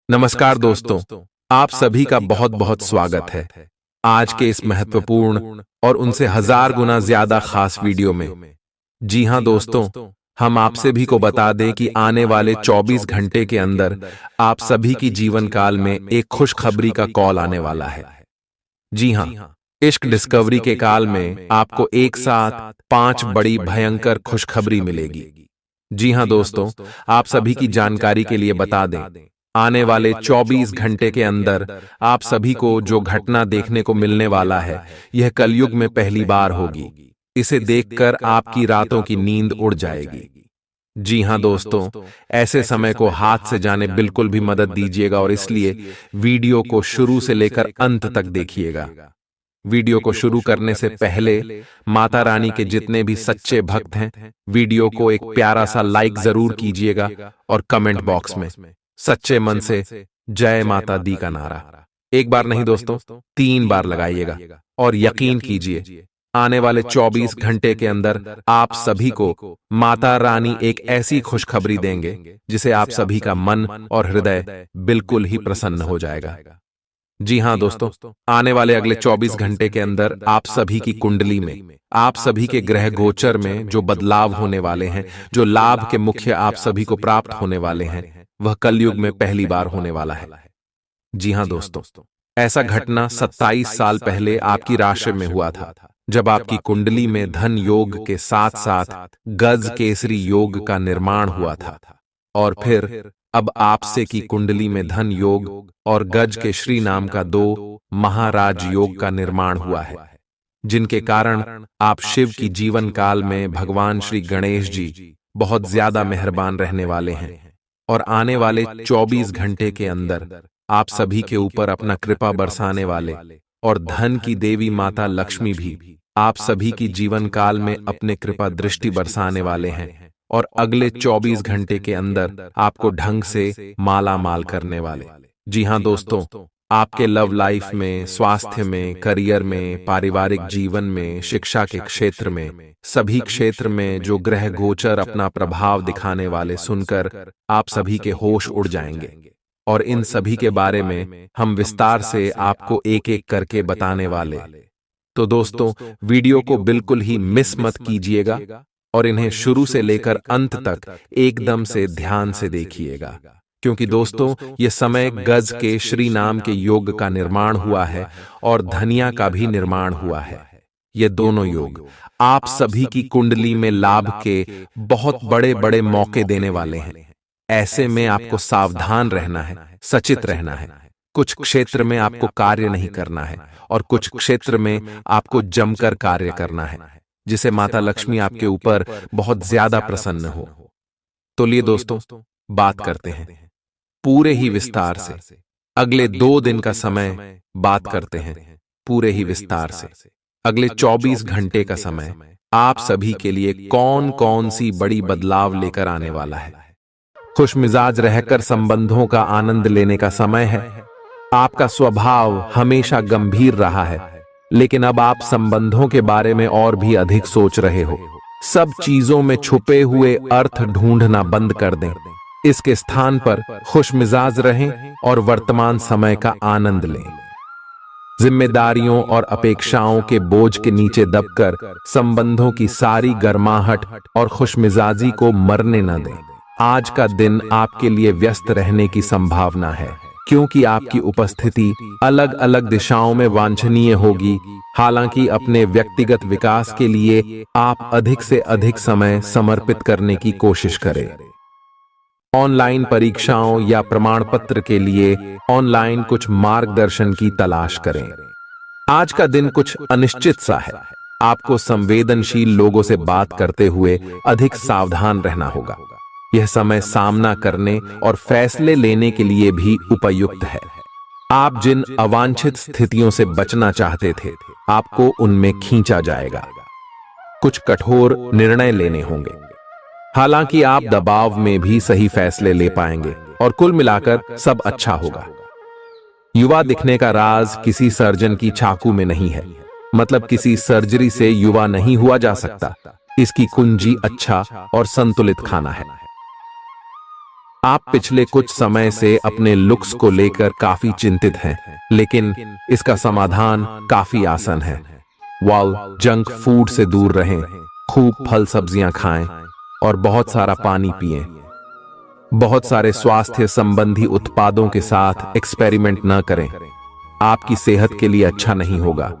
नमस्कार दोस्तों, आप सभी का बहुत बहुत स्वागत है आज के इस महत्वपूर्ण और उनसे हजार गुना ज्यादा खास वीडियो में। जी हां दोस्तों, हम आप सभी को बता दें कि आने वाले 24 घंटे के अंदर आप सभी की जीवन काल में एक खुशखबरी का कॉल आने वाला है। जी हां, इश्क डिस्कवरी के काल में आपको एक साथ 5 बड़ी भयंकर खुशखबरी मिलेगी। जी हां दोस्तों, आप सभी की जानकारी के लिए बता दें, आने वाले 24 घंटे के अंदर आप सभी को जो घटना देखने को मिलने वाला है, यह कलयुग में पहली बार होगी। इसे देखकर आपकी रातों की नींद उड़ जाएगी। जी हां दोस्तों, ऐसे समय को हाथ से जाने बिल्कुल भी मदद दीजिएगा और इसलिए वीडियो को शुरू से लेकर अंत तक देखिएगा। वीडियो को शुरू करने से पहले माता रानी के जितने भी सच्चे भक्त हैं, वीडियो को एक प्यारा सा लाइक जरूर कीजिएगा और कमेंट बॉक्स में सच्चे मन से जय माता दी का नारा एक बार नहीं दोस्तों 3 बार लगाइएगा और यकीन कीजिए, आने वाले 24 घंटे के अंदर आप सभी को माता रानी एक ऐसी खुशखबरी देंगे जिसे आप सभी का मन और हृदय बिल्कुल ही प्रसन्न हो जाएगा। जी हां दोस्तों, आने वाले अगले 24 घंटे के अंदर आप सभी की कुंडली में, आप सभी के ग्रह गोचर में जो बदलाव होने वाले हैं, जो लाभ के मुख्य आप सभी को प्राप्त होने वाले हैं, वह कलयुग में पहली बार होने वाला है। जी हां दोस्तों, ऐसा घटना 27 साल पहले आपकी राशि में हुआ था, जब आपकी कुंडली में धन योग के साथ साथ गज केसरी योग का निर्माण हुआ था। और फिर अब आपसे की कुंडली में धन योग और गज के श्री नाम का 2 महाराज योग का निर्माण हुआ है, जिनके कारण आप शिव की जीवन काल में भगवान श्री गणेश जी बहुत ज्यादा मेहरबान रहने वाले हैं और आने वाले 24 घंटे के अंदर आप सभी के ऊपर अपना कृपा बरसाने वाले और धन की देवी माता लक्ष्मी भी आप सभी की जीवन काल में अपने कृपा दृष्टि बरसाने वाले हैं और अगले 24 घंटे के अंदर आपको ढंग से माला माल करने वाले। जी हां दोस्तों, आपके लव लाइफ में, स्वास्थ्य में, करियर में, पारिवारिक जीवन में, शिक्षा के क्षेत्र में, सभी क्षेत्र में जो ग्रह गोचर अपना प्रभाव दिखाने वाले सुनकर आप सभी के होश उड़ जाएंगे और इन सभी के बारे में हम विस्तार से आपको एक एक करके बताने वाले। तो दोस्तों, वीडियो को बिल्कुल ही मिस मत कीजिएगा और इन्हें शुरू से लेकर अंत तक एकदम से ध्यान से देखिएगा, क्योंकि दोस्तों ये समय गज के श्री नाम के योग का निर्माण हुआ है और धनिया का भी निर्माण हुआ है। ये दोनों योग आप सभी की कुंडली में लाभ के बहुत बड़े बड़े मौके देने वाले हैं। ऐसे में आपको सावधान रहना है, सचेत रहना है। कुछ क्षेत्र में आपको कार्य नहीं करना है और कुछ क्षेत्र में आपको जमकर कार्य करना है, जिसे माता लक्ष्मी आपके ऊपर बहुत ज्यादा प्रसन्न हो। तो लिए दोस्तों, बात करते हैं पूरे ही विस्तार से। अगले 2 दिन का समय बात करते हैं पूरे ही विस्तार से। अगले 24 घंटे का समय आप सभी के लिए कौन कौन सी बड़ी बदलाव लेकर आने वाला है। खुशमिजाज रहकर संबंधों का आनंद लेने का समय है। आपका स्वभाव हमेशा गंभीर रहा है, लेकिन अब आप संबंधों के बारे में और भी अधिक सोच रहे हो। सब चीजों में छुपे हुए अर्थ ढूंढना बंद कर दें। इसके स्थान पर खुशमिजाज रहें और वर्तमान समय का आनंद लें। जिम्मेदारियों और अपेक्षाओं के बोझ के नीचे दबकर संबंधों की सारी गर्माहट और खुशमिजाजी को मरने न दें। आज का दिन आपके लिए व्यस्त रहने की संभावना है, क्योंकि आपकी उपस्थिति अलग अलग दिशाओं में वांछनीय होगी। हालांकि अपने व्यक्तिगत विकास के लिए आप अधिक से अधिक समय समर्पित करने की कोशिश करें। ऑनलाइन परीक्षाओं या प्रमाण पत्र के लिए ऑनलाइन कुछ मार्गदर्शन की तलाश करें। आज का दिन कुछ अनिश्चित सा है। आपको संवेदनशील लोगों से बात करते हुए अधिक सावधान रहना होगा। यह समय सामना करने और फैसले लेने के लिए भी उपयुक्त है। आप जिन अवांछित स्थितियों से बचना चाहते थे, आपको उनमें खींचा जाएगा। कुछ कठोर निर्णय लेने होंगे। हालांकि आप दबाव में भी सही फैसले ले पाएंगे और कुल मिलाकर सब अच्छा होगा। युवा दिखने का राज किसी सर्जन की चाकू में नहीं है, मतलब किसी सर्जरी से युवा नहीं हुआ जा सकता। इसकी कुंजी अच्छा और संतुलित खाना है। आप पिछले कुछ समय से अपने लुक्स को लेकर काफी चिंतित हैं, लेकिन इसका समाधान काफी आसान है। जंक फूड से दूर रहें, खूब फल सब्जियां खाएं और बहुत सारा पानी पिएं। बहुत सारे स्वास्थ्य संबंधी उत्पादों के साथ एक्सपेरिमेंट न करें, आपकी सेहत के लिए अच्छा नहीं होगा।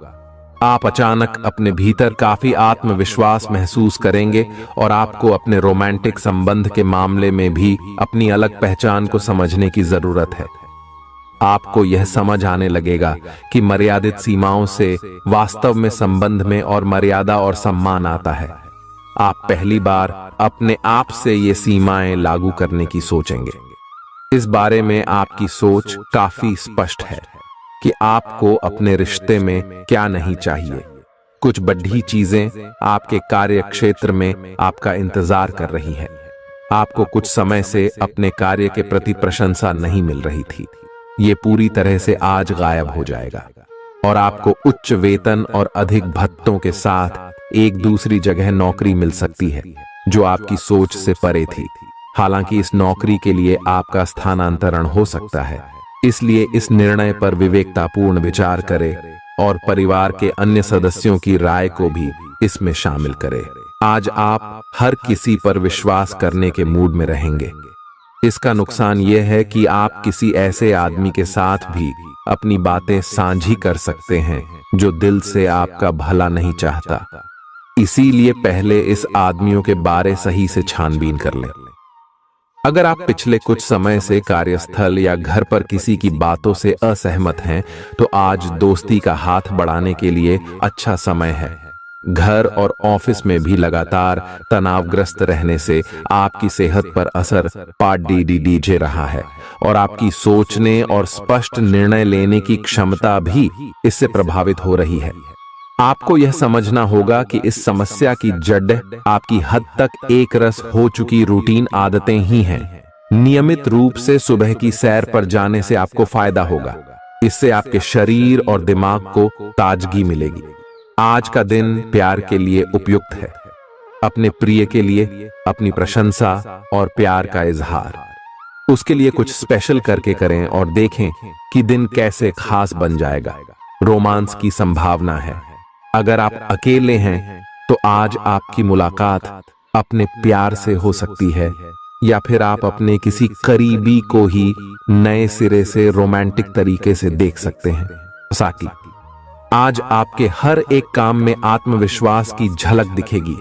आप अचानक अपने भीतर काफी आत्मविश्वास महसूस करेंगे और आपको अपने रोमांटिक संबंध के मामले में भी अपनी अलग पहचान को समझने की जरूरत है। आपको यह समझ आने लगेगा कि मर्यादित सीमाओं से वास्तव में संबंध में और मर्यादा और सम्मान आता है। आप पहली बार अपने आप से ये सीमाएं लागू करने की सोचेंगे। इस बारे में आपकी सोच काफी स्पष्ट है कि आपको अपने रिश्ते में क्या नहीं चाहिए। कुछ बड़ी चीजें आपके कार्य क्षेत्र में आपका इंतजार कर रही हैं। आपको कुछ समय से अपने कार्य के प्रति प्रशंसा नहीं मिल रही थी, ये पूरी तरह से आज गायब हो जाएगा और आपको उच्च वेतन और अधिक भत्तों के साथ एक दूसरी जगह नौकरी मिल सकती है जो आपकी सोच से परे थी। हालांकि इस नौकरी के लिए आपका स्थानांतरण हो सकता है, इसलिए इस निर्णय पर विवेकतापूर्ण विचार करें और परिवार के अन्य सदस्यों की राय को भी इसमें शामिल करें। आज आप हर किसी पर विश्वास करने के मूड में रहेंगे। इसका नुकसान यह है कि आप किसी ऐसे आदमी के साथ भी अपनी बातें साझी कर सकते हैं जो दिल से आपका भला नहीं चाहता। इसीलिए पहले इस आदमियों के बारे सही से छानबीन कर लें। अगर आप पिछले कुछ समय से कार्यस्थल या घर पर किसी की बातों से असहमत हैं, तो आज दोस्ती का हाथ बढ़ाने के लिए अच्छा समय है। घर और ऑफिस में भी लगातार तनावग्रस्त रहने से आपकी सेहत पर असर पड़ रहा है और आपकी सोचने और स्पष्ट निर्णय लेने की क्षमता भी इससे प्रभावित हो रही है। आपको यह समझना होगा कि इस समस्या की जड़ आपकी हद तक एक रस हो चुकी रूटीन आदतें ही हैं। नियमित रूप से सुबह की सैर पर जाने से आपको फायदा होगा। इससे आपके शरीर और दिमाग को ताजगी मिलेगी। आज का दिन प्यार के लिए उपयुक्त है। अपने प्रिय के लिए अपनी प्रशंसा और प्यार का इजहार उसके लिए कुछ स्पेशल करके करें और देखें कि दिन कैसे खास बन जाएगा। रोमांस की संभावना है। अगर आप अकेले हैं तो आज आपकी मुलाकात अपने प्यार से हो सकती है, या फिर आप अपने किसी करीबी को ही नए सिरे से रोमांटिक तरीके से देख सकते हैं। साकी, आज आपके हर एक काम में आत्मविश्वास की झलक दिखेगी।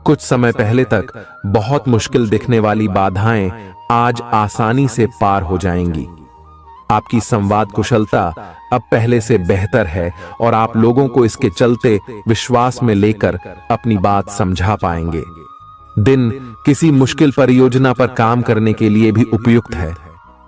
कुछ समय पहले तक बहुत मुश्किल दिखने वाली बाधाएं आज आसानी से पार हो जाएंगी। आपकी संवाद कुशलता अब पहले से बेहतर है और आप लोगों को इसके चलते विश्वास में लेकर अपनी बात समझा पाएंगे। दिन किसी मुश्किल परियोजना पर काम करने के लिए भी उपयुक्त है।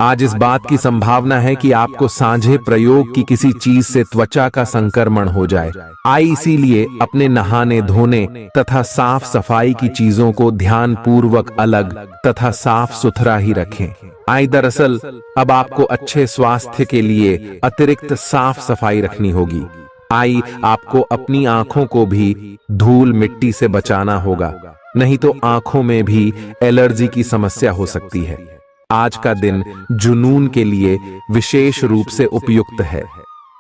आज इस बात की संभावना है कि आपको साझे प्रयोग की किसी चीज से त्वचा का संक्रमण हो जाए। इसीलिए अपने नहाने धोने तथा साफ सफाई की चीजों को ध्यान पूर्वक अलग तथा साफ सुथरा ही रखें। दरअसल अब आपको अच्छे स्वास्थ्य के लिए अतिरिक्त साफ सफाई रखनी होगी। आपको अपनी आंखों को भी धूल मिट्टी से बचाना होगा, नहीं तो आंखों में भी एलर्जी की समस्या हो सकती है। आज का दिन जुनून के लिए विशेष रूप से उपयुक्त है।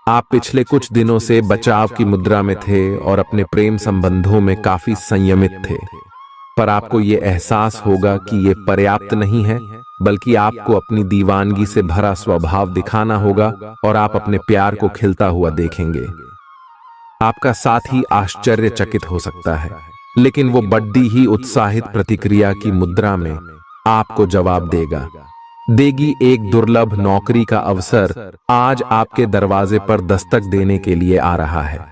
आप पिछले कुछ दिनों से बचाव की मुद्रा में थे और अपने प्रेम संबंधों में काफी संयमित थे, पर आपको ये एहसास होगा कि ये पर्याप्त नहीं है, बल्कि आपको अपनी दीवानगी से भरा स्वभाव दिखाना होगा और आप अपने प्यार को खिलता हुआ देखेंगे। आपका साथी आश्चर्यचकित हो सकता है, लेकिन वो बड़ी ही उत्साहित प्रतिक्रिया की मुद्रा में आपको जवाब देगी। एक दुर्लभ नौकरी का अवसर आज आपके दरवाजे पर दस्तक देने के लिए आ रहा है।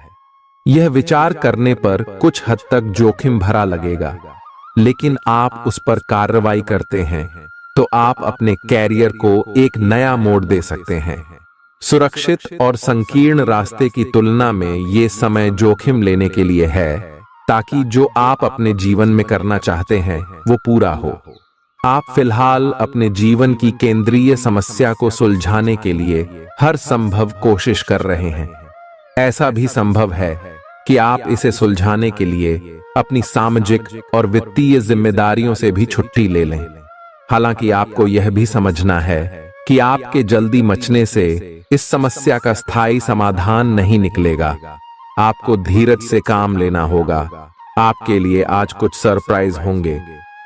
यह विचार करने पर कुछ हद तक जोखिम भरा लगेगा, लेकिन आप उस पर कार्रवाई करते हैं तो आप अपने कैरियर को एक नया मोड़ दे सकते हैं। सुरक्षित और संकीर्ण रास्ते की तुलना में ये समय जोखिम लेने के लिए है, ताकि जो आप अपने जीवन में करना चाहते हैं वो पूरा हो। आप फिलहाल अपने जीवन की केंद्रीय समस्या को सुलझाने के लिए हर संभव कोशिश कर रहे हैं। ऐसा भी संभव है कि आप इसे सुलझाने के लिए अपनी सामाजिक और वित्तीय जिम्मेदारियों से भी छुट्टी ले लें। हालांकि आपको यह भी समझना है कि आपके जल्दी मचने से इस समस्या का स्थायी समाधान नहीं निकलेगा। आपको धीरज से काम लेना होगा। आपके लिए आज कुछ सरप्राइज होंगे,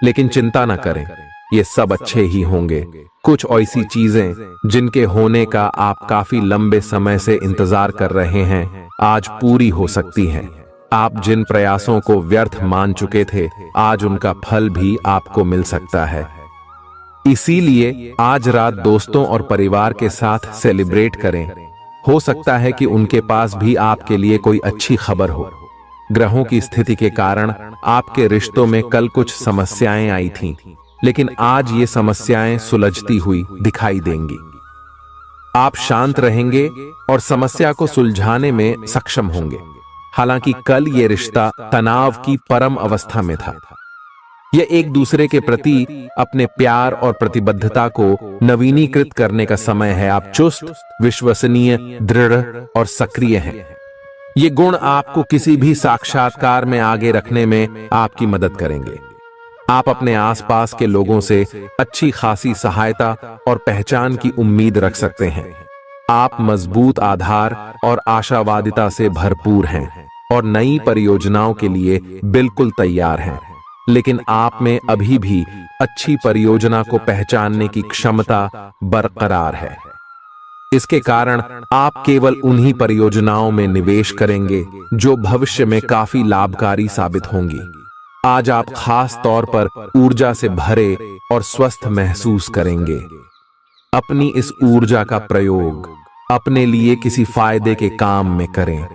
लेकिन चिंता न करें, ये सब अच्छे ही होंगे। कुछ ऐसी चीजें जिनके होने का आप काफी लंबे समय से इंतजार कर रहे हैं, आज पूरी हो सकती हैं। आप जिन प्रयासों को व्यर्थ मान चुके थे, आज उनका फल भी आपको मिल सकता है। इसीलिए आज रात दोस्तों और परिवार के साथ सेलिब्रेट करें। हो सकता है कि उनके पास भी आपके लिए कोई अच्छी खबर हो। ग्रहों की स्थिति के कारण आपके रिश्तों में कल कुछ समस्याएं आई थीं, लेकिन आज ये समस्याएं सुलझती हुई दिखाई देंगी। आप शांत रहेंगे और समस्या को सुलझाने में सक्षम होंगे। हालांकि कल ये रिश्ता तनाव की परम अवस्था में था। यह एक दूसरे के प्रति अपने प्यार और प्रतिबद्धता को नवीनीकृत करने का समय है। आप चुस्त, विश्वसनीय, दृढ़ और सक्रिय हैं। ये गुण आपको किसी भी साक्षात्कार में आगे रखने में आपकी मदद करेंगे। आप अपने आसपास के लोगों से अच्छी खासी सहायता और पहचान की उम्मीद रख सकते हैं। आप मजबूत आधार और आशावादिता से भरपूर हैं और नई परियोजनाओं के लिए बिल्कुल तैयार हैं। लेकिन आप में अभी भी अच्छी परियोजना को पहचानने की क्षमता बरकरार है। इसके कारण आप केवल उन्हीं परियोजनाओं में निवेश करेंगे जो भविष्य में काफी लाभकारी साबित होंगी। आज आप खास तौर पर ऊर्जा से भरे और स्वस्थ महसूस करेंगे। अपनी इस ऊर्जा का प्रयोग अपने लिए किसी फायदे के काम में करें।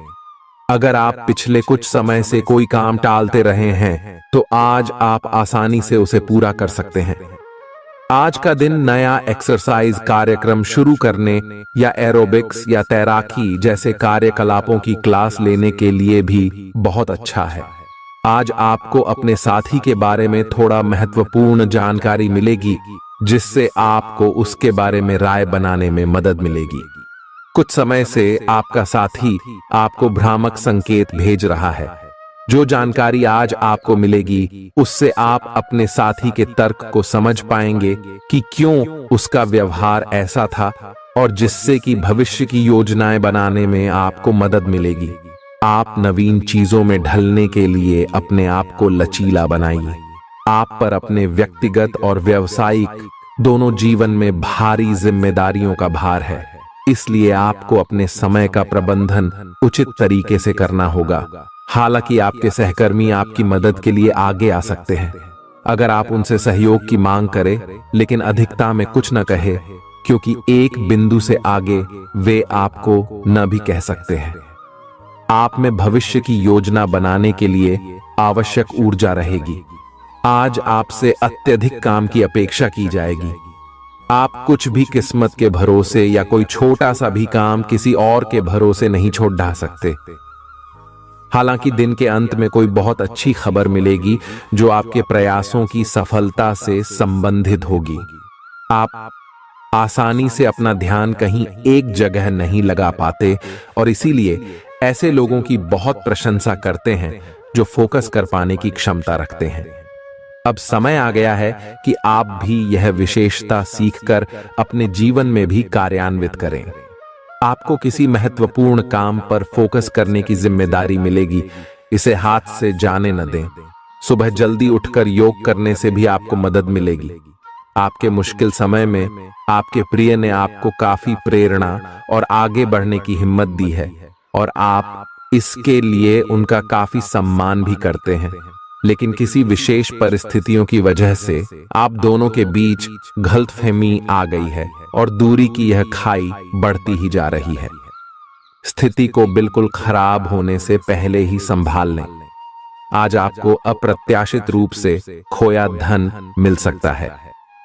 अगर आप पिछले कुछ समय से कोई काम टालते रहे हैं, तो आज आप आसानी से उसे पूरा कर सकते हैं। आज का दिन नया एक्सरसाइज कार्यक्रम शुरू करने या एरोबिक्स या तैराकी जैसे कार्यकलापों की क्लास लेने के लिए भी बहुत अच्छा है। आज आपको अपने साथी के बारे में थोड़ा महत्वपूर्ण जानकारी मिलेगी, जिससे आपको उसके बारे में राय बनाने में मदद मिलेगी। कुछ समय से आपका साथी आपको भ्रामक संकेत भेज रहा है। जो जानकारी आज आपको मिलेगी, उससे आप अपने साथी के तर्क को समझ पाएंगे कि क्यों उसका व्यवहार ऐसा था, और जिससे कि भविष्य की योजनाएं बनाने में आपको मदद मिलेगी। आप नवीन चीजों में ढलने के लिए अपने आप को लचीला बनाइए। आप पर अपने व्यक्तिगत और व्यावसायिक दोनों जीवन में भारी जिम्मेदारियों का भार है, इसलिए आपको अपने समय का प्रबंधन उचित तरीके से करना होगा। हालांकि आपके सहकर्मी आपकी मदद के लिए आगे आ सकते हैं अगर आप उनसे सहयोग की मांग करें, लेकिन अधिकता में कुछ न कहे, क्योंकि एक बिंदु से आगे वे आपको न भी कह सकते हैं। आप में भविष्य की योजना बनाने के लिए आवश्यक ऊर्जा रहेगी। आज आपसे अत्यधिक काम की अपेक्षा की जाएगी। आप कुछ भी किस्मत के भरोसे या कोई छोटा सा भी काम किसी और के भरोसे नहीं छोड़ ढा सकते। हालांकि दिन के अंत में कोई बहुत अच्छी खबर मिलेगी जो आपके प्रयासों की सफलता से संबंधित होगी। आप आसानी से अपना ध्यान कहीं एक जगह नहीं लगा पाते, और इसीलिए ऐसे लोगों की बहुत प्रशंसा करते हैं जो फोकस कर पाने की क्षमता रखते हैं। अब समय आ गया है कि आप भी यह विशेषता सीखकर अपने जीवन में भी कार्यान्वित करें। आपको किसी महत्वपूर्ण काम पर फोकस करने की जिम्मेदारी मिलेगी। इसे हाथ से जाने न दें। सुबह जल्दी उठकर योग करने से भी आपको मदद मिलेगी। आपके मुश्किल समय में आपके प्रिय ने आपको काफी प्रेरणा और आगे बढ़ने की हिम्मत दी है, और आप इसके लिए उनका काफी सम्मान भी करते हैं। लेकिन किसी विशेष परिस्थितियों की वजह से आप दोनों के बीच गलतफहमी आ गई है और दूरी की यह खाई बढ़ती ही जा रही है। स्थिति को बिल्कुल खराब होने से पहले ही संभाल लें। आज आपको अप्रत्याशित रूप से खोया धन मिल सकता है,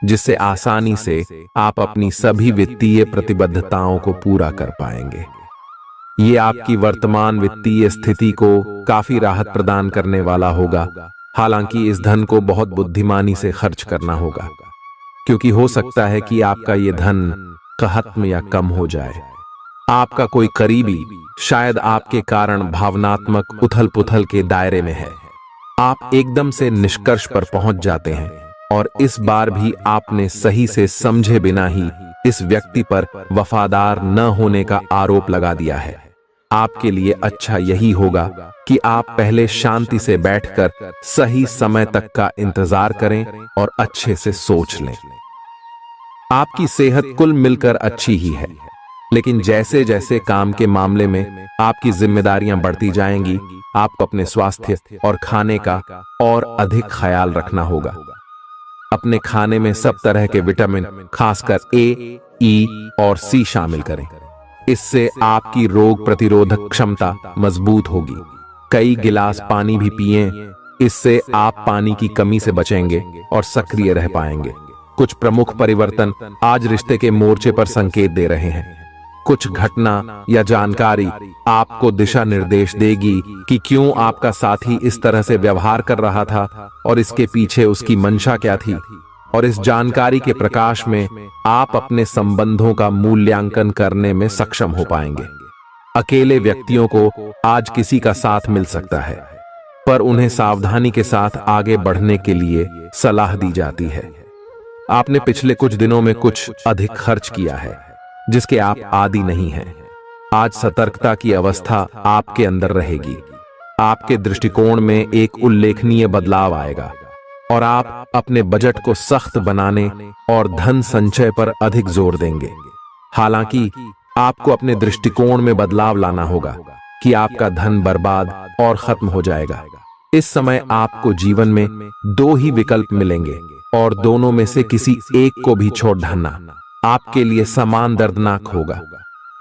जिससे आसानी से आप अपनी सभी वित्तीय प्रतिबद्धताओं को पूरा कर पाएंगे। ये आपकी वर्तमान वित्तीय स्थिति को काफी राहत प्रदान करने वाला होगा। हालांकि इस धन को बहुत बुद्धिमानी से खर्च करना होगा, क्योंकि हो सकता है कि आपका ये धन खत्म या कम हो जाए। आपका कोई करीबी शायद आपके कारण भावनात्मक उथल पुथल के दायरे में है। आप एकदम से निष्कर्ष पर पहुंच जाते हैं और इस बार भी आपने सही से समझे बिना ही इस व्यक्ति पर वफादार न होने का आरोप लगा दिया है। आपके लिए अच्छा यही होगा कि आप पहले शांति से बैठकर सही समय तक का इंतजार करें और अच्छे से सोच लें। आपकी सेहत कुल मिलकर अच्छी ही है, लेकिन जैसे जैसे काम के मामले में आपकी जिम्मेदारियां बढ़ती जाएंगी, आपको अपने स्वास्थ्य और खाने का और अधिक ख्याल रखना होगा। अपने खाने में सब तरह के विटामिन, खासकर ए, ई और सी शामिल करें। इससे आपकी रोग प्रतिरोधक क्षमता मजबूत होगी। कई गिलास पानी भी पिएं, इससे आप पानी की कमी से बचेंगे और सक्रिय रह पाएंगे। कुछ प्रमुख परिवर्तन आज रिश्ते के मोर्चे पर संकेत दे रहे हैं। कुछ घटना या जानकारी आपको दिशा निर्देश देगी कि क्यों आपका साथी इस तरह से व्यवहार कर रहा था और इसके पीछे उसकी मंशा क्या थी। और इस जानकारी के प्रकाश में आप अपने संबंधों का मूल्यांकन करने में सक्षम हो पाएंगे। अकेले व्यक्तियों को आज किसी का साथ मिल सकता है, पर उन्हें सावधानी के साथ आगे बढ़ने के लिए सलाह दी जाती है। आपने पिछले कुछ दिनों में कुछ अधिक खर्च किया है, जिसके आप आदी नहीं हैं। आज सतर्कता की अवस्था आपके अंदर रहेगी। आपके दृष्टिकोण में एक उल्लेखनीय बदलाव आएगा और आप अपने बजट को सख्त बनाने और धन संचय पर अधिक जोर देंगे। हालांकि आपको अपने दृष्टिकोण में बदलाव लाना होगा कि आपका धन बर्बाद और खत्म हो जाएगा। इस समय आपको जीवन में दो ही विकल्प मिलेंगे और दोनों में से किसी एक को भी छोड़ डालना आपके लिए समान दर्दनाक होगा।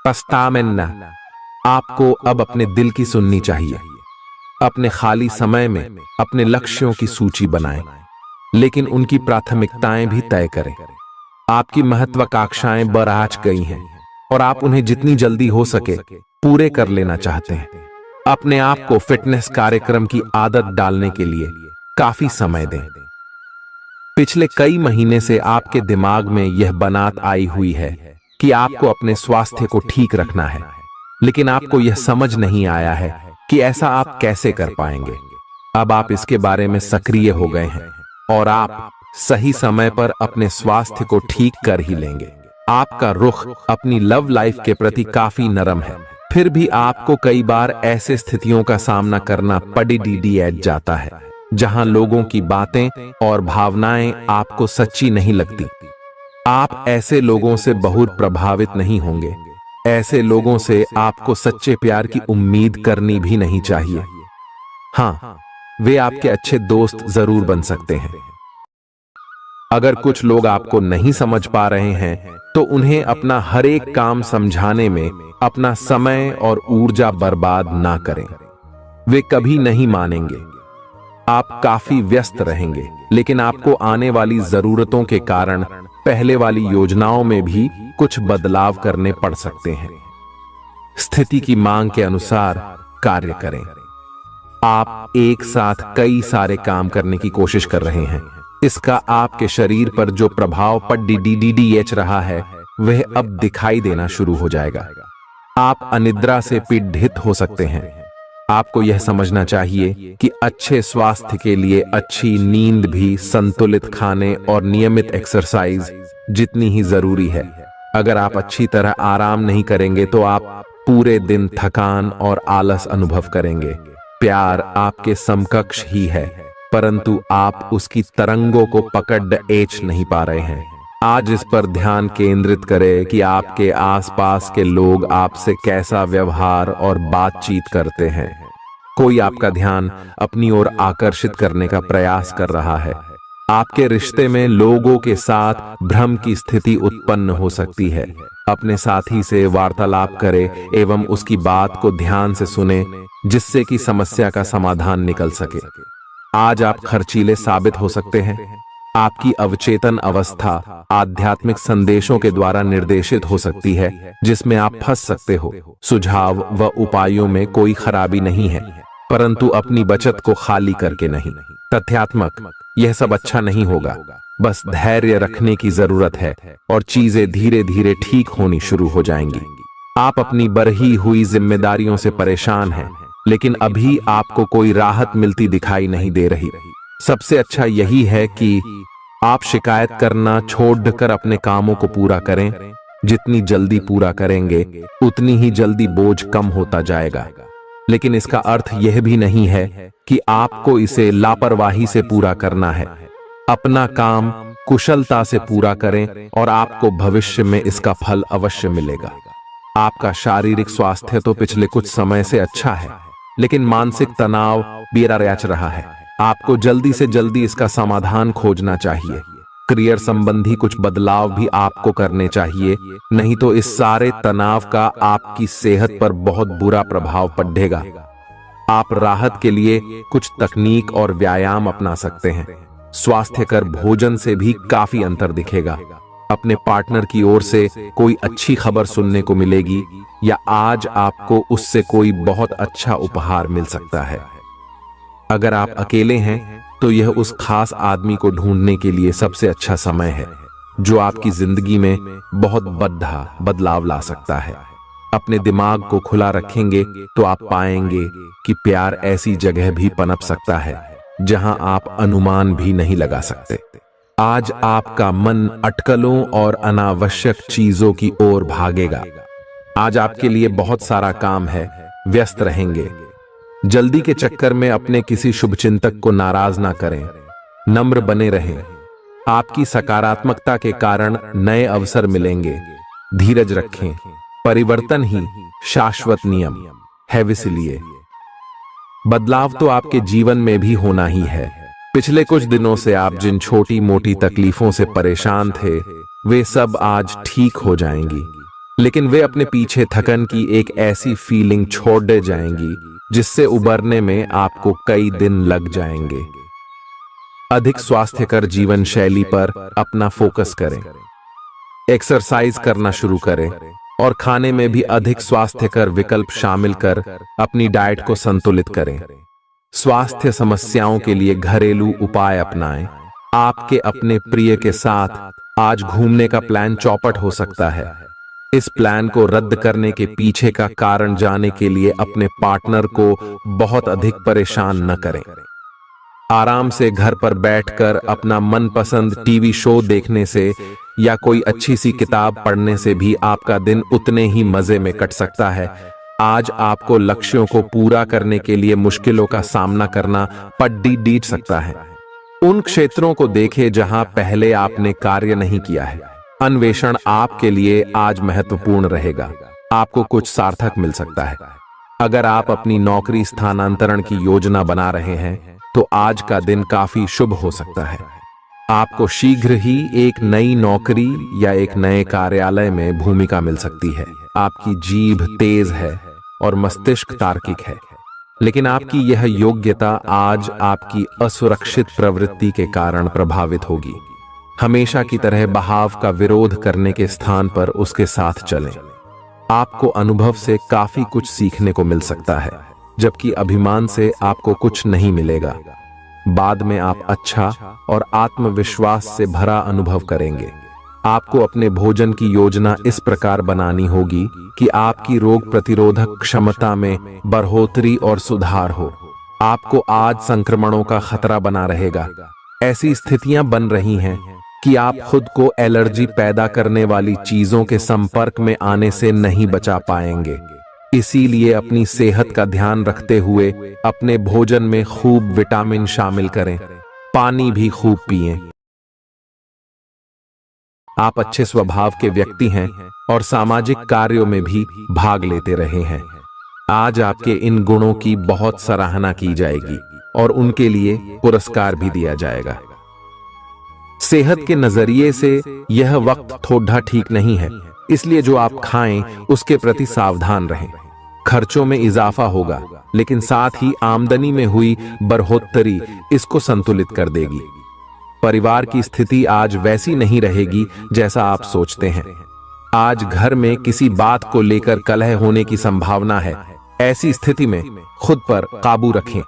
पछतावें, आपको अब अपने दिल की सुननी चाहिए। अपने खाली समय में अपने लक्ष्यों की सूची बनाएं, लेकिन उनकी प्राथमिकताएं भी तय करें। आपकी महत्वाकांक्षाएं बराज गई हैं और आप उन्हें जितनी जल्दी हो सके पूरे कर लेना चाहते हैं। अपने आप को फिटनेस कार्यक्रम की आदत डालने के लिए काफी समय दें। पिछले कई महीने से आपके दिमाग में यह बनात आई हुई है कि आपको अपने स्वास्थ्य को ठीक रखना है, लेकिन आपको यह समझ नहीं आया है कि ऐसा आप कैसे कर पाएंगे। अब आप इसके बारे में सक्रिय हो गए हैं और आप सही समय पर अपने स्वास्थ्य को ठीक कर ही लेंगे। आपका रुख अपनी लव लाइफ के प्रति काफी नरम है, फिर भी आपको कई बार ऐसे स्थितियों का सामना करना पड़ जाता है जहां लोगों की बातें और भावनाएं आपको सच्ची नहीं लगती। आप ऐसे लोगों से बहुत प्रभावित नहीं होंगे। ऐसे लोगों से आपको सच्चे प्यार की उम्मीद करनी भी नहीं चाहिए। हाँ, वे आपके अच्छे दोस्त जरूर बन सकते हैं। अगर कुछ लोग आपको नहीं समझ पा रहे हैं तो उन्हें अपना हर एक काम समझाने में अपना समय और ऊर्जा बर्बाद ना करें। वे कभी नहीं मानेंगे। आप काफी व्यस्त रहेंगे, लेकिन आपको आने वाली जरूरतों के कारण पहले वाली योजनाओं में भी कुछ बदलाव करने पड़ सकते हैं। स्थिति की मांग के अनुसार कार्य करें। आप एक साथ कई सारे काम करने की कोशिश कर रहे हैं। इसका आपके शरीर पर जो प्रभाव पड़ रहा है वह अब दिखाई देना शुरू हो जाएगा। आप अनिद्रा से पीड़ित हो सकते हैं। आपको यह समझना चाहिए कि अच्छे स्वास्थ्य के लिए अच्छी नींद भी संतुलित खाने और नियमित एक्सरसाइज जितनी ही जरूरी है। अगर आप अच्छी तरह आराम नहीं करेंगे तो आप पूरे दिन थकान और आलस अनुभव करेंगे। प्यार आपके समकक्ष ही है, परंतु आप उसकी तरंगों को पकड़ नहीं पा रहे हैं। आज इस पर ध्यान केंद्रित करें कि आपके आसपास के लोग आपसे कैसा व्यवहार और बातचीत करते हैं। कोई आपका ध्यान अपनी ओर आकर्षित करने का प्रयास कर रहा है। आपके रिश्ते में लोगों के साथ भ्रम की स्थिति उत्पन्न हो सकती है। अपने साथी से वार्तालाप करें एवं उसकी बात को ध्यान से सुने, जिससे कि समस्या का समाधान निकल सके। आज आप खर्चीले साबित हो सकते हैं। आपकी अवचेतन अवस्था आध्यात्मिक संदेशों के द्वारा निर्देशित हो सकती है, जिसमें आप फंस सकते हो। सुझाव व उपायों में कोई खराबी नहीं है, परंतु अपनी बचत को खाली करके नहीं। तथ्यात्मक, यह सब अच्छा नहीं होगा। बस धैर्य रखने की जरूरत है और चीजें धीरे धीरे ठीक होनी शुरू हो जाएंगी। आप अपनी बढ़ी हुई जिम्मेदारियों से परेशान हैं, लेकिन अभी आपको कोई राहत मिलती दिखाई नहीं दे रही। सबसे अच्छा यही है कि आप शिकायत करना छोड़कर अपने कामों को पूरा करें। जितनी जल्दी पूरा करेंगे उतनी ही जल्दी बोझ कम होता जाएगा। लेकिन इसका अर्थ यह भी नहीं है कि आपको इसे लापरवाही से पूरा करना है। अपना काम कुशलता से पूरा करें और आपको भविष्य में इसका फल अवश्य मिलेगा। आपका शारीरिक स्वास्थ्य तो पिछले कुछ समय से अच्छा है, लेकिन मानसिक तनाव बेरा रच रहा है। आपको जल्दी से जल्दी इसका समाधान खोजना चाहिए। करियर संबंधी कुछ बदलाव भी आपको करने चाहिए, नहीं तो इस सारे तनाव का आपकी सेहत पर बहुत बुरा प्रभाव पड़ेगा। आप राहत के लिए कुछ तकनीक और व्यायाम अपना सकते हैं। स्वास्थ्यकर भोजन से भी काफी अंतर दिखेगा। अपने पार्टनर की ओर से कोई अच्छी खबर सुनने को मिलेगी या आज आपको उससे कोई बहुत अच्छा उपहार मिल सकता है। अगर आप अकेले हैं तो यह उस खास आदमी को ढूंढने के लिए सबसे अच्छा समय है जो आपकी जिंदगी में बहुत बड़ा बदलाव ला सकता है। अपने दिमाग को खुला रखेंगे तो आप पाएंगे कि प्यार ऐसी जगह भी पनप सकता है जहां आप अनुमान भी नहीं लगा सकते। आज आपका मन अटकलों और अनावश्यक चीजों की ओर भागेगा। आज आपके लिए बहुत सारा काम है, व्यस्त रहेंगे। जल्दी के चक्कर में अपने किसी शुभचिंतक को नाराज ना करें, नम्र बने रहें। आपकी सकारात्मकता के कारण नए अवसर मिलेंगे। धीरज रखें, परिवर्तन ही शाश्वत नियम है, इसलिए बदलाव तो आपके जीवन में भी होना ही है। पिछले कुछ दिनों से आप जिन छोटी मोटी तकलीफों से परेशान थे वे सब आज ठीक हो जाएंगी, लेकिन वे अपने पीछे थकन की एक ऐसी फीलिंग छोड़ दे जाएंगी जिससे उबरने में आपको कई दिन लग जाएंगे। अधिक स्वास्थ्यकर जीवन शैली पर अपना फोकस करें। एक्सरसाइज करना शुरू करें और खाने में भी अधिक स्वास्थ्यकर विकल्प शामिल कर अपनी डाइट को संतुलित करें। स्वास्थ्य समस्याओं के लिए घरेलू उपाय अपनाएं। आपके अपने प्रिय के साथ आज घूमने का प्लान चौपट हो सकता है। इस प्लान को रद्द करने के पीछे का कारण जानने के लिए अपने पार्टनर को बहुत अधिक परेशान न करें। आराम से घर पर बैठकर अपना मनपसंद टीवी शो देखने से या कोई अच्छी सी किताब पढ़ने से भी आपका दिन उतने ही मजे में कट सकता है। आज आपको लक्ष्यों को पूरा करने के लिए मुश्किलों का सामना करना पड़ सकता है। उन क्षेत्रों को देखें जहां पहले आपने कार्य नहीं किया है। अन्वेषण आपके लिए आज महत्वपूर्ण रहेगा। आपको कुछ सार्थक मिल सकता है। अगर आप अपनी नौकरी स्थानांतरण की योजना बना रहे हैं तो आज का दिन काफी शुभ हो सकता है। आपको शीघ्र ही एक नई नौकरी या एक नए कार्यालय में भूमिका मिल सकती है। आपकी जीभ तेज है और मस्तिष्क तार्किक है, लेकिन आपकी यह योग्यता आज आपकी असुरक्षित प्रवृत्ति के कारण प्रभावित होगी। हमेशा की तरह बहाव का विरोध करने के स्थान पर उसके साथ चलें। आपको अनुभव से काफी कुछ सीखने को मिल सकता है, जबकि अभिमान से आपको कुछ नहीं मिलेगा। बाद में आप अच्छा और आत्मविश्वास से भरा अनुभव करेंगे। आपको अपने भोजन की योजना इस प्रकार बनानी होगी कि आपकी रोग प्रतिरोधक क्षमता में बढ़ोतरी और सुधार हो। आपको आज संक्रमणों का खतरा बना रहेगा। ऐसी स्थितियां बन रही हैं कि आप खुद को एलर्जी पैदा करने वाली चीजों के संपर्क में आने से नहीं बचा पाएंगे। इसीलिए अपनी सेहत का ध्यान रखते हुए अपने भोजन में खूब विटामिन शामिल करें। पानी भी खूब पिएं। आप अच्छे स्वभाव के व्यक्ति हैं और सामाजिक कार्यों में भी भाग लेते रहे हैं। आज आपके इन गुणों की बहुत सराहना की जाएगी और उनके लिए पुरस्कार भी दिया जाएगा। सेहत के नजरिए से यह वक्त थोड़ा ठीक नहीं है, इसलिए जो आप खाएं उसके प्रति सावधान रहें। खर्चों में इजाफा होगा, लेकिन साथ ही आमदनी में हुई बढ़ोतरी इसको संतुलित कर देगी। परिवार की स्थिति आज वैसी नहीं रहेगी जैसा आप सोचते हैं। आज घर में किसी बात को लेकर कलह होने की संभावना है। ऐसी स्थिति में खुद पर काबू रखें।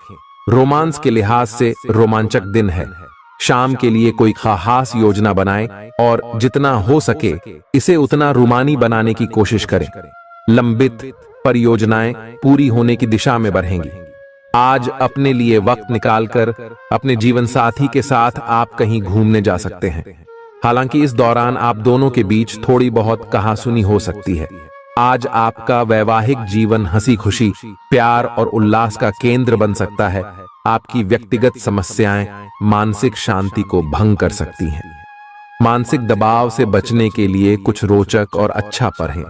रोमांस के लिहाज से रोमांचक दिन है। शाम के लिए कोई खास योजना बनाएं और जितना हो सके इसे उतना रोमानी बनाने की कोशिश करें। लंबित परियोजनाएं पूरी होने की दिशा में बढ़ेंगी। आज अपने लिए वक्त निकालकर अपने जीवन साथी के साथ आप कहीं घूमने जा सकते हैं। हालांकि इस दौरान आप दोनों के बीच थोड़ी बहुत कहासुनी हो सकती है। आज आपका वैवाहिक जीवन हंसी खुशी, प्यार और उल्लास का केंद्र बन सकता है। आपकी व्यक्तिगत समस्याएं मानसिक शांति को भंग कर सकती हैं। मानसिक दबाव से बचने के लिए कुछ रोचक और अच्छा पढ़ें।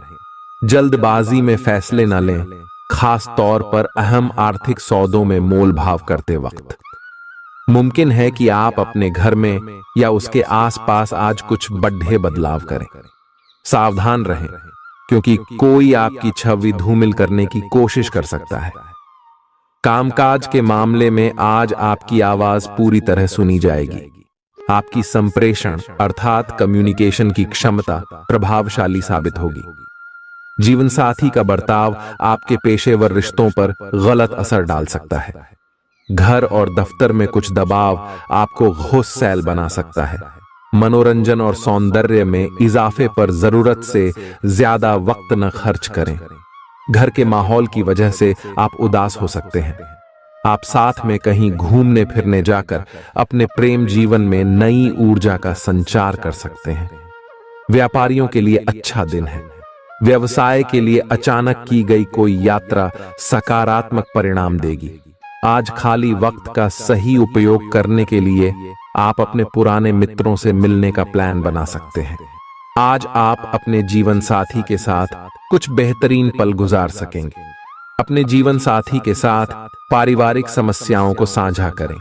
जल्दबाजी में फैसले न लें, खास तौर पर अहम आर्थिक सौदों में मोल भाव करते वक्त। मुमकिन है कि आप अपने घर में या उसके आसपास आज कुछ बड़े बदलाव करें। सावधान रहें, क्योंकि कोई आपकी छवि धूमिल करने की कोशिश कर सकता है। कामकाज के मामले में आज आपकी आवाज पूरी तरह सुनी जाएगी। आपकी संप्रेषण अर्थात कम्युनिकेशन की क्षमता प्रभावशाली साबित होगी। जीवन साथी का बर्ताव आपके पेशेवर रिश्तों पर गलत असर डाल सकता है। घर और दफ्तर में कुछ दबाव आपको गुस्सैल बना सकता है। मनोरंजन और सौंदर्य में इजाफे पर जरूरत से ज्यादा वक्त न खर्च करें। घर के माहौल की वजह से आप उदास हो सकते हैं। आप साथ में कहीं घूमने फिरने जाकर अपने प्रेम जीवन में नई ऊर्जा का संचार कर सकते हैं। व्यापारियों के लिए अच्छा दिन है। व्यवसाय के लिए अचानक की गई कोई यात्रा सकारात्मक परिणाम देगी। आज खाली वक्त का सही उपयोग करने के लिए आप अपने पुराने मित्रों से मिलने का प्लान बना सकते हैं। आज आप अपने जीवन साथी के साथ कुछ बेहतरीन पल गुजार सकेंगे। अपने जीवन साथी के साथ पारिवारिक समस्याओं को साझा करें।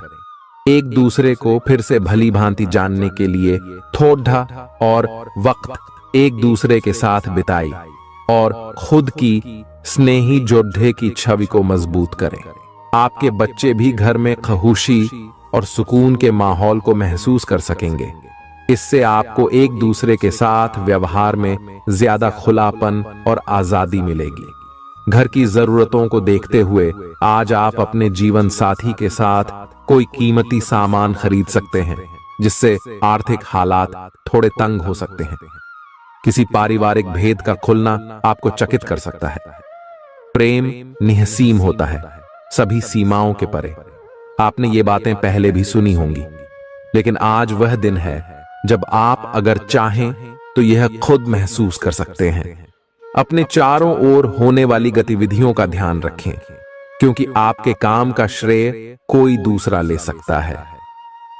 एक दूसरे को फिर से भली भांति जानने के लिए थोड़ा और वक्त एक दूसरे के साथ बिताई और खुद की स्नेही जोड़े की छवि को मजबूत करें। आपके बच्चे भी घर में खहुशी और सुकून के माहौल को महसूस कर सकेंगे। इससे आपको एक दूसरे के साथ व्यवहार में ज्यादा खुलापन और आजादी मिलेगी। घर की जरूरतों को देखते हुए आज आप अपने जीवन साथी के साथ कोई कीमती सामान खरीद सकते हैं, जिससे आर्थिक हालात थोड़े तंग हो सकते हैं। किसी पारिवारिक भेद का खुलना आपको चकित कर सकता है। प्रेम निहसीम होता है, सभी सीमाओं के परे। आपने ये बातें पहले भी सुनी होंगी, लेकिन आज वह दिन है जब आप अगर चाहें तो यह खुद महसूस कर सकते हैं। अपने चारों ओर होने वाली गतिविधियों का ध्यान रखें, क्योंकि आपके काम का श्रेय कोई दूसरा ले सकता है।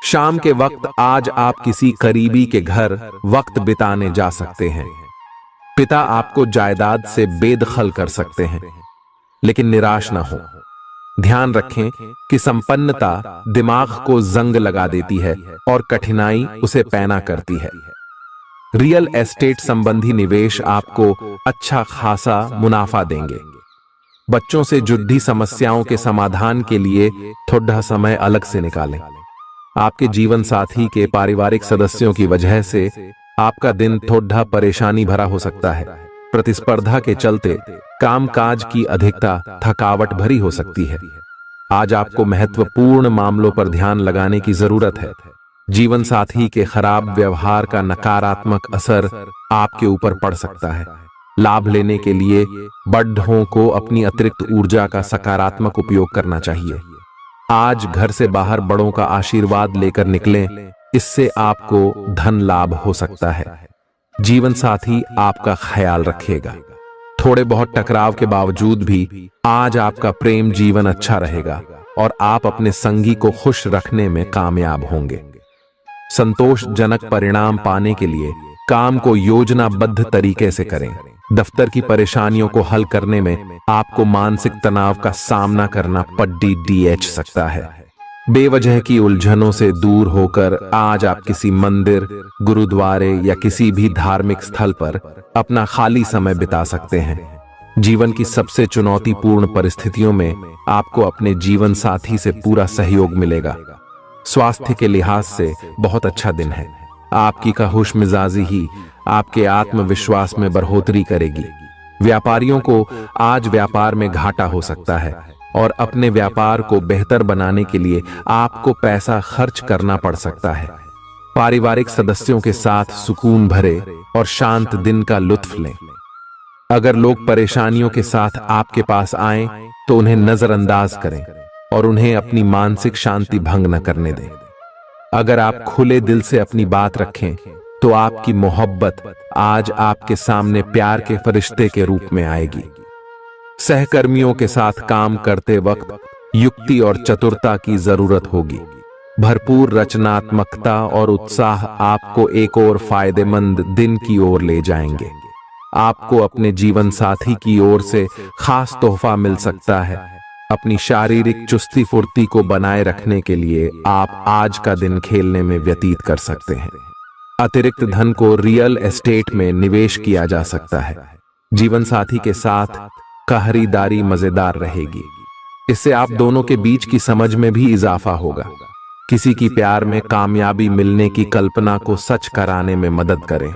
शाम के वक्त आज आप किसी करीबी के घर वक्त बिताने जा सकते हैं। पिता आपको जायदाद से बेदखल कर सकते हैं, लेकिन निराश न हो। ध्यान रखें कि संपन्नता दिमाग को जंग लगा देती है और कठिनाई उसे पैना करती है। रियल एस्टेट संबंधी निवेश आपको अच्छा खासा मुनाफा देंगे। बच्चों से जुड़ी समस्याओं के समाधान के लिए थोड़ा समय अलग से निकालें। आपके जीवन साथी के पारिवारिक सदस्यों की वजह से आपका दिन थोड़ा परेशानी भरा हो सकता है। प्रतिस्पर्धा के चलते कामकाज की अधिकता थकावट भरी हो सकती है। आज आपको महत्वपूर्ण मामलों पर ध्यान लगाने की जरूरत है। जीवन साथी के खराब व्यवहार का नकारात्मक असर आपके ऊपर पड़ सकता है। लाभ लेने के लिए बड़ों को अपनी अतिरिक्त ऊर्जा का सकारात्मक उपयोग करना चाहिए। आज घर से बाहर बड़ों का आशीर्वाद लेकर निकलें, इससे आपको धन लाभ हो सकता है। जीवन साथी आपका ख्याल रखेगा। थोड़े बहुत टकराव के बावजूद भी आज आपका प्रेम जीवन अच्छा रहेगा और आप अपने संगी को खुश रखने में कामयाब होंगे। संतोषजनक परिणाम पाने के लिए काम को योजनाबद्ध तरीके से करें। दफ्तर की परेशानियों को हल करने में आपको मानसिक तनाव का सामना करना पड़ सकता है। बेवजह की उलझनों से दूर होकर आज आप किसी मंदिर, गुरुद्वारे या किसी भी धार्मिक स्थल पर अपना खाली समय बिता सकते हैं। जीवन की सबसे चुनौतीपूर्ण परिस्थितियों में आपको अपने जीवन साथी से पूरा सहयोग मिलेगा। स्वास्थ्य के लिहाज से बहुत अच्छा दिन है। आपकी खुश मिजाजी ही आपके आत्मविश्वास में बढ़ोतरी करेगी। व्यापारियों को आज व्यापार में घाटा हो सकता है और अपने व्यापार को बेहतर बनाने के लिए आपको पैसा खर्च करना पड़ सकता है। पारिवारिक सदस्यों के साथ सुकून भरे और शांत दिन का लुत्फ लें। अगर लोग परेशानियों के साथ आपके पास आएं, तो उन्हें नजरअंदाज करें। और उन्हें अपनी मानसिक शांति भंग न करने दें। अगर आप खुले दिल से अपनी बात रखें तो आपकी मोहब्बत आज आपके सामने प्यार के फरिश्ते के रूप में आएगी। सहकर्मियों के साथ काम करते वक्त युक्ति और चतुरता की जरूरत होगी। भरपूर रचनात्मकता और उत्साह आपको एक और फायदेमंद दिन की ओर ले जाएंगे। आपको अपने जीवन साथी की ओर से खास तोहफा मिल सकता है। अपनी शारीरिक चुस्ती फुर्ती को बनाए रखने के लिए आप आज का दिन खेलने में व्यतीत कर सकते हैं। अतिरिक्त धन को रियल एस्टेट में निवेश किया जा सकता है। जीवन साथी के साथ खरीदारी मजेदार रहेगी। इससे आप दोनों के बीच की समझ में भी इजाफा होगा। किसी की प्यार में कामयाबी मिलने की कल्पना को सच कराने में मदद करें।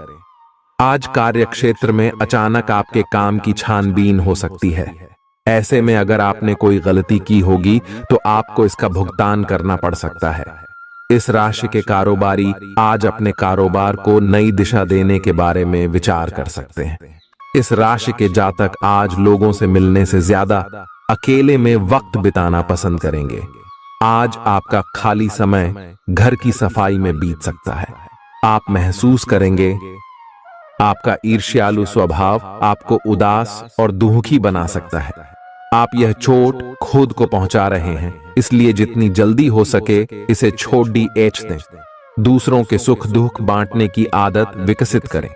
आज कार्यक्षेत्र में अचानक आपके काम की छानबीन हो सकती है। ऐसे में अगर आपने कोई गलती की होगी तो आपको इसका भुगतान करना पड़ सकता है। इस राशि के कारोबारी आज अपने कारोबार को नई दिशा देने के बारे में विचार कर सकते हैं। इस राशि के जातक आज लोगों से मिलने से ज्यादा अकेले में वक्त बिताना पसंद करेंगे। आज आपका खाली समय घर की सफाई में बीत सकता है। आप महसूस करेंगे आपका ईर्ष्यालु स्वभाव आपको उदास और दुखी बना सकता है। आप यह चोट खुद को पहुंचा रहे हैं, इसलिए जितनी जल्दी हो सके इसे छोड़ दें। दूसरों के सुख दुख बांटने की आदत विकसित करें।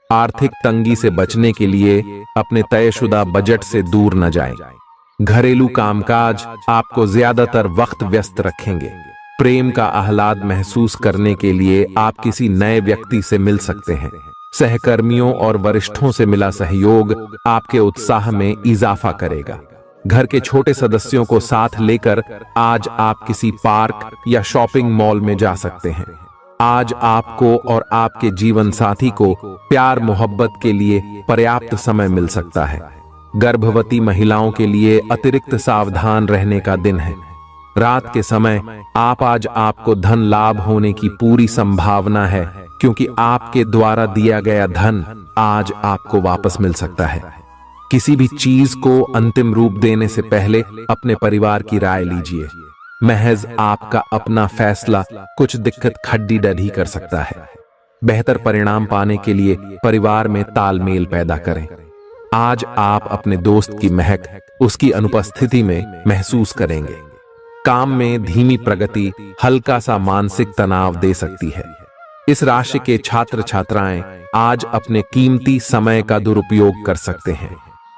आर्थिक तंगी से बचने के लिए अपने तयशुदा बजट से दूर न जाएं। घरेलू कामकाज आपको ज्यादातर वक्त व्यस्त रखेंगे। प्रेम का आह्लाद महसूस करने के लिए आप किसी नए व्यक्ति से मिल सकते हैं। सहकर्मियों और वरिष्ठों से मिला सहयोग आपके उत्साह में इजाफा करेगा। घर के छोटे सदस्यों को साथ लेकर आज आप किसी पार्क या शॉपिंग मॉल में जा सकते हैं। आज आपको और आपके जीवन साथी को प्यार मोहब्बत के लिए पर्याप्त समय मिल सकता है। गर्भवती महिलाओं के लिए अतिरिक्त सावधान रहने का दिन है। रात के समय आज आपको धन लाभ होने की पूरी संभावना है, क्योंकि आपके द्वारा दिया गया धन आज आपको वापस मिल सकता है। किसी भी चीज को अंतिम रूप देने से पहले अपने परिवार की राय लीजिए। महज आपका अपना फैसला कुछ दिक्कत खड्डी डढ़ी कर सकता है। बेहतर परिणाम पाने के लिए परिवार में तालमेल पैदा करें। आज आप अपने दोस्त की महक उसकी अनुपस्थिति में महसूस करेंगे। काम में धीमी प्रगति हल्का सा मानसिक तनाव दे सकती है। इस राशि के छात्र छात्राएं आज अपने कीमती समय का दुरुपयोग कर सकते हैं।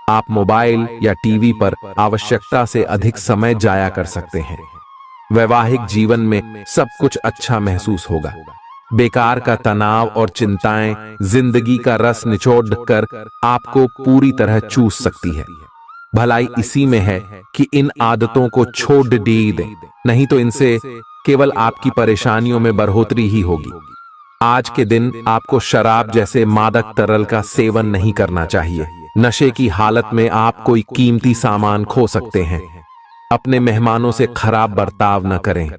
आप मोबाइल या टीवी पर आवश्यकता से अधिक समय जाया कर सकते हैं। वैवाहिक जीवन में सब कुछ अच्छा महसूस होगा। बेकार का तनाव और चिंताएं जिंदगी का रस निचोड़ कर आपको पूरी तरह चूस सकती है। भलाई इसी में है कि इन आदतों को छोड़ दें, नहीं तो इनसे केवल आपकी परेशानियों में बढ़ोतरी ही होगी। आज के दिन आपको शराब जैसे मादक तरल का सेवन नहीं करना चाहिए। नशे की हालत में आप कोई कीमती सामान खो सकते हैं। अपने मेहमानों से खराब बर्ताव न करें।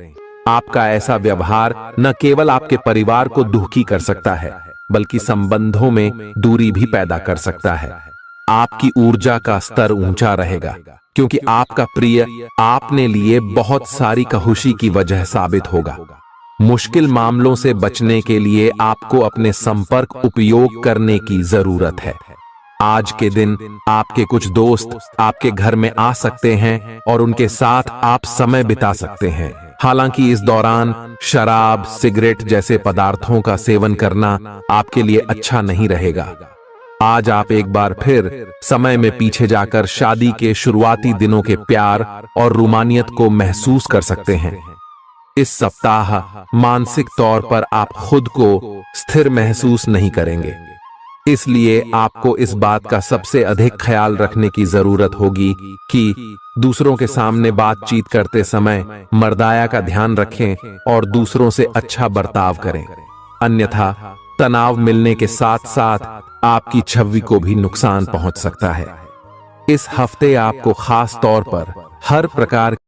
आपका ऐसा व्यवहार न केवल आपके परिवार को दुखी कर सकता है, बल्कि संबंधों में दूरी भी पैदा कर सकता है। आपकी ऊर्जा का स्तर ऊंचा रहेगा, क्योंकि आपका प्रिय आपने लिए बहुत सारी खुशी की वजह साबित होगा। मुश्किल मामलों से बचने के लिए आपको अपने संपर्क उपयोग करने की जरूरत है। आज के दिन आपके कुछ दोस्त आपके घर में आ सकते हैं और उनके साथ आप समय बिता सकते हैं। हालांकि इस दौरान शराब, सिगरेट जैसे पदार्थों का सेवन करना आपके लिए अच्छा नहीं रहेगा। आज आप एक बार फिर समय में पीछे जाकर शादी के शुरुआती दिनों के प्यार और रोमानियत को महसूस कर सकते हैं। इस सप्ताह मानसिक तौर पर आप खुद को स्थिर महसूस नहीं करेंगे, इसलिए आपको इस बात का सबसे अधिक ख्याल रखने की जरूरत होगी कि दूसरों के सामने बातचीत करते समय मर्दाया का ध्यान रखें और दूसरों से अच्छा बर्ताव करें। अन्यथा तनाव मिलने के साथ साथ आपकी छवि को भी नुकसान पहुंच सकता है। इस हफ्ते आपको खास तौर पर हर प्रकार